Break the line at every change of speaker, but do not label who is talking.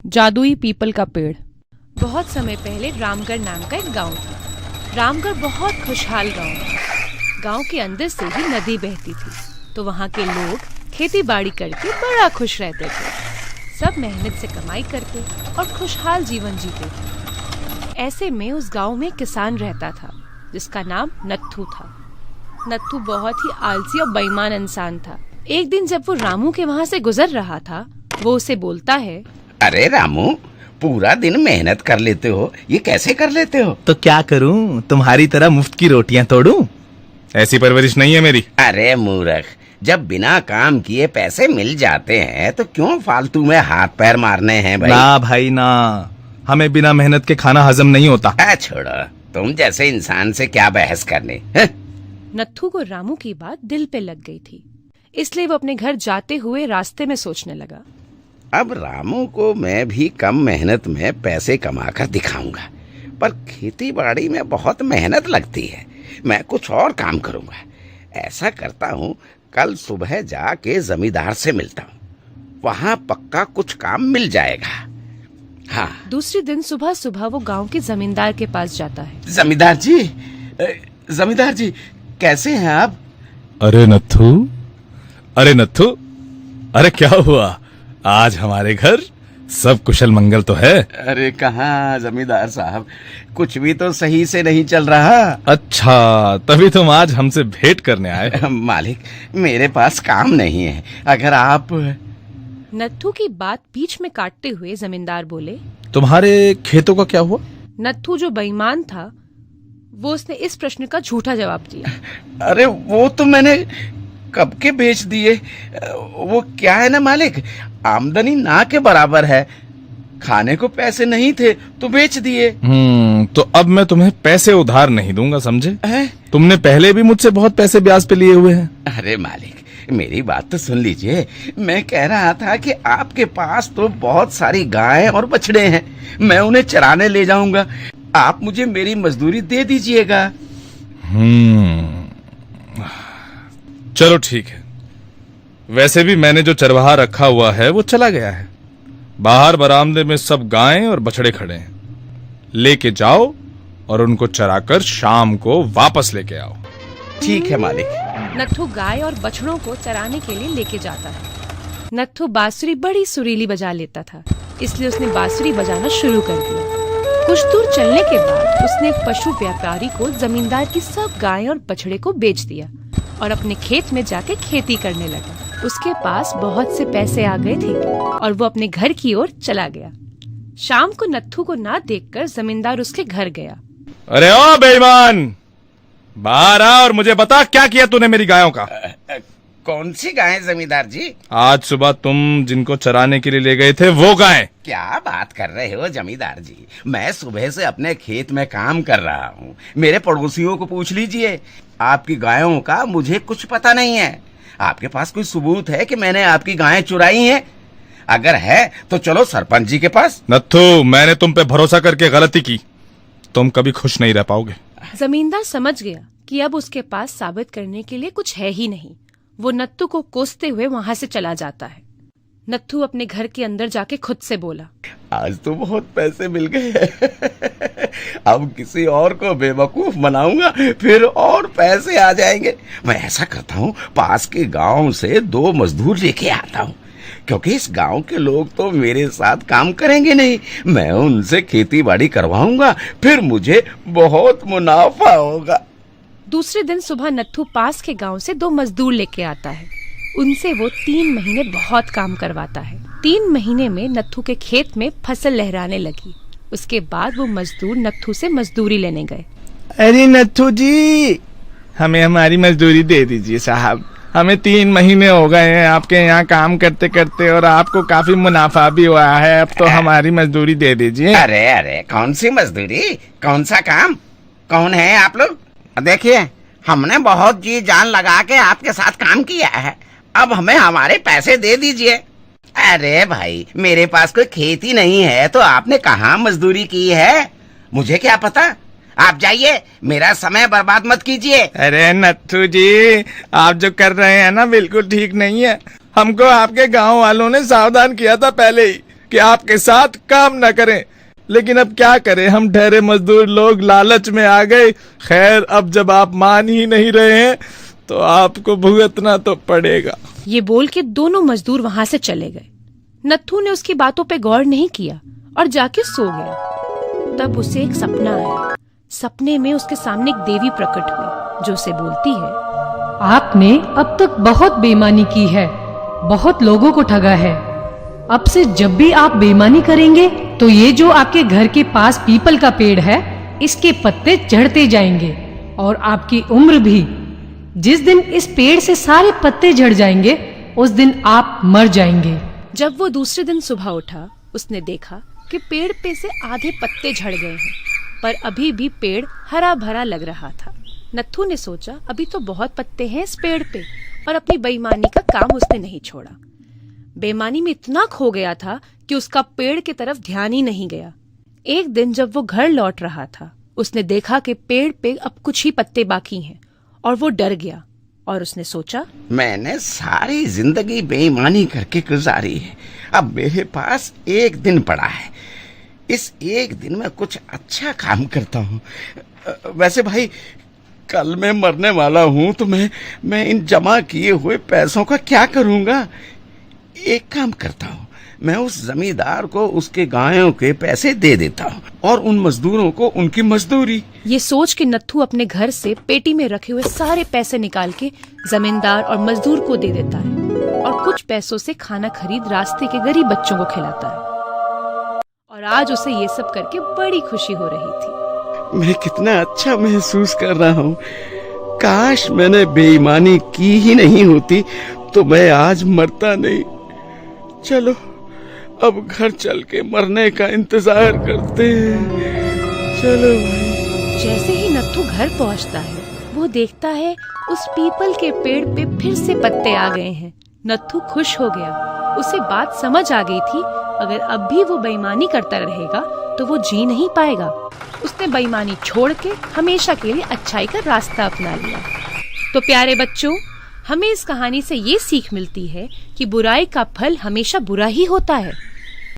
जादुई पीपल का पेड़। बहुत समय पहले रामगढ़ नाम का एक गांव था। रामगढ़ बहुत खुशहाल गांव था। गांव के अंदर से ही नदी बहती थी, तो वहाँ के लोग खेती बाड़ी करके बड़ा खुश रहते थे। सब मेहनत से कमाई करते और खुशहाल जीवन जीते थे। ऐसे में उस गांव में किसान रहता था जिसका नाम नत्थू था। नत्थू बहुत ही आलसी और बेईमान इंसान था। एक दिन जब वो रामू के वहाँ से गुजर रहा था, वो उसे बोलता है,
अरे रामू, पूरा दिन मेहनत कर लेते हो, ये कैसे कर लेते हो?
तो क्या करूं, तुम्हारी तरह मुफ्त की रोटियां तोड़ूं? ऐसी परवरिश नहीं है मेरी।
अरे मूर्ख, जब बिना काम किए पैसे मिल जाते हैं तो क्यों फालतू में हाथ पैर मारने हैं भाई?
ना भाई ना, हमें बिना मेहनत के खाना हजम नहीं होता।
छोड़ो, तुम जैसे इंसान से क्या बहस करने।
नत्थू को रामू की बात दिल पे लग गई थी, इसलिए वो अपने घर जाते हुए रास्ते में सोचने लगा,
अब रामू को मैं भी कम मेहनत में पैसे कमाकर दिखाऊंगा, पर खेती बाड़ी में बहुत मेहनत लगती है। मैं कुछ और काम करूंगा। ऐसा करता हूँ, कल सुबह जाके जमींदार से मिलता हूँ, वहाँ पक्का कुछ काम मिल जाएगा। हाँ।
दूसरे दिन सुबह सुबह वो गांव के जमींदार के पास जाता है।
जमींदार जी, कैसे हैं आप?
अरे नत्थू, अरे क्या हुआ? आज हमारे घर सब कुशल मंगल तो है?
अरे कहाँ जमींदार साहब, कुछ भी तो सही से नहीं चल रहा।
अच्छा, तभी तुम आज हमसे भेंट करने आए?
मालिक, मेरे पास काम नहीं है, अगर आप...
नत्थू की बात बीच में काटते हुए जमींदार बोले,
तुम्हारे खेतों का क्या हुआ?
नत्थू जो बेईमान था, वो उसने इस प्रश्न का झूठा जवाब दिया।
अरे वो तो मैंने कब के बेच दिए। वो क्या है ना मालिक, आमदनी ना के बराबर है। खाने को पैसे नहीं थे तो बेच दिए।
तो अब मैं तुम्हें पैसे उधार नहीं दूंगा, समझे?
है?
तुमने पहले भी मुझसे बहुत पैसे ब्याज पे लिए हुए हैं।
अरे मालिक, मेरी बात तो सुन लीजिए। मैं कह रहा था कि आपके पास तो बहुत सारी गायें और बछड़े हैं, मैं उन्हें चराने ले जाऊंगा, आप मुझे मेरी मजदूरी दे दीजिएगा।
चलो ठीक है। वैसे भी मैंने जो चरवाहा रखा हुआ है वो चला गया है। बाहर बरामदे में सब गायें और बछड़े खड़े हैं, लेके जाओ और उनको चराकर शाम को वापस लेके आओ।
ठीक है मालिक।
नत्थू गाय और बछड़ों को चराने के लिए लेके जाता है। नत्थू बांसुरी बड़ी सुरीली बजा लेता था, इसलिए उसने बांसुरी बजाना शुरू कर दिया। कुछ दूर चलने के बाद उसने एक पशु व्यापारी को जमींदार की सब गायें और बछड़े को बेच दिया और अपने खेत में जाके खेती करने लगा। उसके पास बहुत से पैसे आ गए थे और वो अपने घर की ओर चला गया। शाम को नत्थू को ना देखकर जमींदार उसके घर गया।
अरे ओ बेईमान, बाहर आ और मुझे बता, क्या किया तूने मेरी गायों का?
कौन सी गायें जमींदार जी?
आज सुबह तुम जिनको चराने के लिए ले गए थे वो गायें।
क्या बात कर रहे हो जमींदार जी, मैं सुबह से अपने खेत में काम कर रहा हूँ। मेरे पड़ोसियों को पूछ लीजिए, आपकी गायों का मुझे कुछ पता नहीं है। आपके पास कोई सबूत है कि मैंने आपकी गायें चुराई हैं? अगर है तो चलो सरपंच जी के पास।
नत्थू, मैंने तुम पे भरोसा करके गलती की, तुम कभी खुश नहीं रह पाओगे।
जमींदार समझ गया कि अब उसके पास साबित करने के लिए कुछ है ही नहीं। वो नत्थू को कोसते हुए वहाँ से चला जाता है। नत्थू अपने घर के अंदर जाके खुद से बोला,
आज तो बहुत पैसे मिल गए। अब किसी और को बेवकूफ बनाऊंगा, फिर और पैसे आ जाएंगे। मैं ऐसा करता हूँ, पास के गांव से 2 मजदूर लेके आता हूँ, क्योंकि इस गांव के लोग तो मेरे साथ काम करेंगे नहीं। मैं उनसे खेती बाड़ी करवाऊंगा, फिर मुझे बहुत मुनाफा होगा।
दूसरे दिन सुबह नत्थू पास के गांव से 2 मजदूर लेके आता है। उनसे वो 3 महीने बहुत काम करवाता है। 3 महीने में नत्थू के खेत में फसल लहराने लगी। उसके बाद वो मजदूर नत्थू से मजदूरी लेने गए।
अरे नत्थू जी, हमें हमारी मजदूरी दे दीजिए साहब। हमें 3 महीने हो गए हैं आपके यहाँ काम करते करते और आपको काफी मुनाफा भी हुआ है, अब तो हमारी मजदूरी दे दीजिए।
अरे कौन सी मजदूरी, कौन सा काम, कौन है आप लोग? देखिए, हमने बहुत जी जान लगा के आपके साथ काम किया है, अब हमें हमारे पैसे दे दीजिए। अरे भाई, मेरे पास कोई खेती नहीं है तो आपने कहाँ मजदूरी की है, मुझे क्या पता। आप जाइए, मेरा समय बर्बाद मत कीजिए।
अरे नत्थू जी, आप जो कर रहे हैं ना बिल्कुल ठीक नहीं है। हमको आपके गांव वालों ने सावधान किया था पहले ही कि आपके साथ काम न करें, लेकिन अब क्या करें, हम ठहरे मजदूर लोग लालच में आ गए। खैर, अब जब आप मान ही नहीं रहे हैं तो आपको भुगतना तो पड़ेगा।
ये बोल के दोनों मजदूर वहां से चले गए। नत्थू ने उसकी बातों पे गौर नहीं किया और जाके सो गया। तब उसे एक सपना आया। सपने में उसके सामने एक देवी प्रकट हुई जो उसे बोलती है,
आपने अब तक बहुत बेईमानी की है, बहुत लोगों को ठगा है। अब से जब भी आप बेईमानी करेंगे तो ये जो आपके घर के पास पीपल का पेड़ है, इसके पत्ते झड़ते जाएंगे और आपकी उम्र भी। जिस दिन इस पेड़ से सारे पत्ते झड़ जाएंगे उस दिन आप मर जाएंगे।
जब वो दूसरे दिन सुबह उठा, उसने देखा कि पेड़ पे से आधे पत्ते झड़ गए हैं, पर अभी भी पेड़ हरा भरा लग रहा था। नत्थू ने सोचा, अभी तो बहुत पत्ते हैं इस पेड़ पे, और अपनी बेईमानी का काम उसने नहीं छोड़ा। बेईमानी में इतना खो गया था कि उसका पेड़ की तरफ ध्यान ही नहीं गया। एक दिन जब वो घर लौट रहा था, उसने देखा कि पेड़ पे अब कुछ ही पत्ते बाकी हैं, और वो डर गया और उसने सोचा,
मैंने सारी जिंदगी बेईमानी करके गुजारी है, अब मेरे पास एक दिन पड़ा है। इस एक दिन में कुछ अच्छा काम करता हूँ। वैसे भाई, कल मैं मरने वाला हूँ, तो मैं इन जमा किए हुए पैसों का क्या करूँगा? एक काम करता हूँ, मैं उस जमींदार को उसके गायों के पैसे दे देता हूँ और उन मजदूरों को उनकी मजदूरी।
ये सोच के नत्थू अपने घर से पेटी में रखे हुए सारे पैसे निकाल के जमींदार और मजदूर को दे देता है और कुछ पैसों से खाना खरीद रास्ते के गरीब बच्चों को खिलाता है। और आज उसे ये सब करके बड़ी खुशी हो रही थी।
मैं कितना अच्छा महसूस कर रहा हूँ। काश मैंने बेईमानी की ही नहीं होती तो मैं आज मरता नहीं। चलो अब घर चल के मरने का इंतजार करते हैं। चलो भाई।
जैसे ही नत्थू घर पहुंचता है, वो देखता है उस पीपल के पेड़ पे फिर से पत्ते आ गए हैं। नत्थू खुश हो गया। उसे बात समझ आ गई थी, अगर अब भी वो बेईमानी करता रहेगा तो वो जी नहीं पाएगा। उसने बेईमानी छोड़ के हमेशा के लिए अच्छाई का रास्ता अपना लिया। तो प्यारे बच्चों, हमें इस कहानी से ये सीख मिलती है कि बुराई का फल हमेशा बुरा ही होता है।